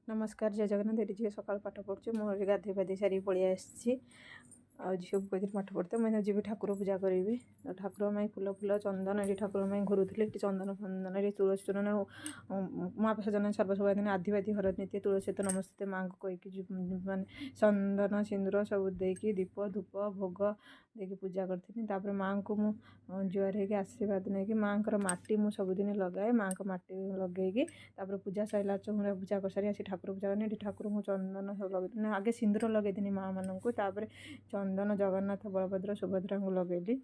नमस्कार जय जगन्नाथ। ये झील सका पाठ पढ़ुचे मुझे गाधे पाधे सारी पलि आसी झील को कही पाठ पढ़ते मुझे जी ठाकुर पूजा करी ठाकुर माई फुल फुल चंदन ये ठाकुर माई घुरुले चंदन फंदन ये तुलसी चूर्ण महाप्रसादन सर्वसभा दिन आधिवादी हर नीति तुलसी तो नमस्ते माँ को कहीकि मानने चंदन सिंदूर सब देकी दीप धूप भोग देकी पूजा करी माँ को मु जुआर हो आशीर्वाद नहीं कि माँ को माटी मु सबुदिन लगाए माँ को माटी लगे पूजा सैला चौरा पूजा कर सारी आसी ठाकुर पूजा करनी ठाकुर को चंदन सब लगे आगे सिंदूर लगेदिनी माँ मानू चंदन जगन्नाथ बलभद्र सुभद्रा को लगेली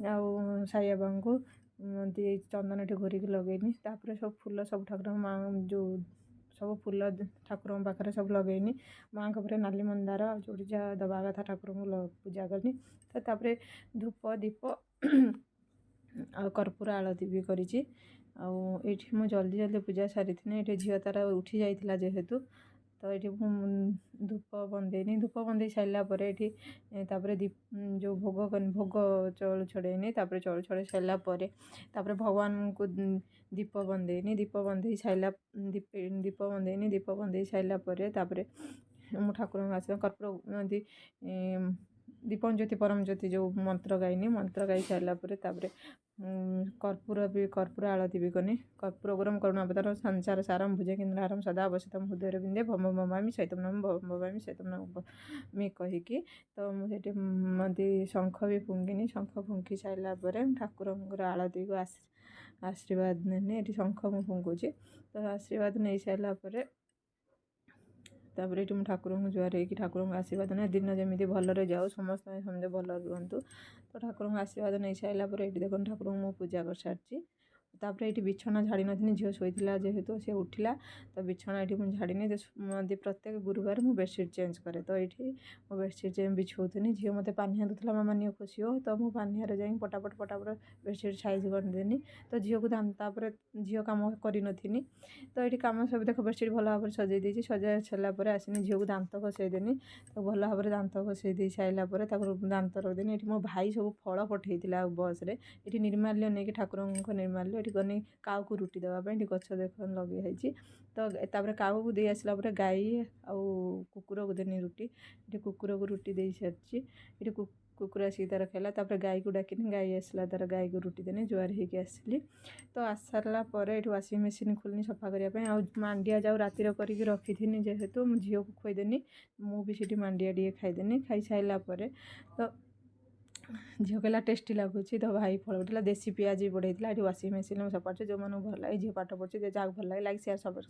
आउ साई बाबा को चंदन ये घोरिकी लगेनी सब फूल सब ठाकुर माँ जो सब फूल ठाकुर पाखे सब लगेनी माँ को नाली मंदार जो जहाँ दबा कथा ठाकुर को पूजा करनी तापर धूप दीप आ कर्पूर आलती भी करी मु जल्दी जल्दी पूजा सारी ये झील तार उठी जाइला जेहेतु तो ये धूप बंदेनी धूप बंदे सारापर ये दीप जो भोग भोग चौल छड़ेनी चौल छड़े सारापर भगवान को दीप बंदे सारा दीप बंदे सारापर मु ठाकुर आस कर्पूर दीपम ज्योति परम ज्योति जो मंत्र गाइनी मंत्र गाई सारापर कर्पूर आलती भी कनी कर्पूर गुरम करुणावतार संसार सारम भुजे केन्द्रारम सदा अवसितम हृदय बिंदे भम भमामी सैतम नम भमामी सैतम नम मी कहीकि तो मुझे शंख भी फुंगिनी शंख फुंकी सारापर ठाकुर आलती को आशीर्वाद ने शंख मु फुंकुची तो आशीर्वाद नहीं सारापर ये ठाकुर को जुआर हो ठाकुर को आशीर्वाद ना दिन जमी भलरे जाओ समस्त समझे भल रुहतु तो ठाकुर को आशीर्वाद नहीं सारापर ये देख ठाकुर को पूजा कर सारी तापर ये बिछना झाड़ी नी झील शोला जेहेतु सी उठिला तो बिछना ये मुझे झाड़नी प्रत्येक गुरुवार मु बेडसीट चेंज करे तो ये मो बेडसीट बिछौनी झील मत पानिया दूसरा मामा नियो खुशी हो तो मु पानिया जा पटापट पटापट बेडसीट साइज करदेनी तो झील को तापर झील कम करनी तो ये कम सब देख बेडसीट भल भाव सजे देती सजा सारापर आसनी झील को दांत घसईदेनी तो भल भाव दांत घसई दे सारापर दांत रखदेनी ये मो भाई सब फल पठेला बस रे ये निर्माल्य नहीं कि ठाकुर निर्माल्य ये गनी काऊ को रुटी देवाई गछ देख लगे तो तापर काऊ को दे आसला गाई आउ कुकुर को देनी रुटी ये कुकुर को रुटी दे सारी ये कुकुर आसिक तार खाला तापर गाई को डाकिनी गाई आसला तार गाई को रुटी देनी जुआर होगी आसली तो आसारा पर ये वाशिंग मेसीन खोलनी सफा करने आ मांडिया जाऊ रातिर करके रखी थी जेहेतु झील को खुईदेनी मुझे मांडिया टे खाईदेनी खाई सारापर तो झील कहला टेस्टी लगुच तो भाई फल उठा देसी पियाज भी बढ़ाई ये वाशिंग मेसीन सफा जो मैंने भल लगे झील पाठ पढ़े जहाँ भल लगे लाइक शेयर सब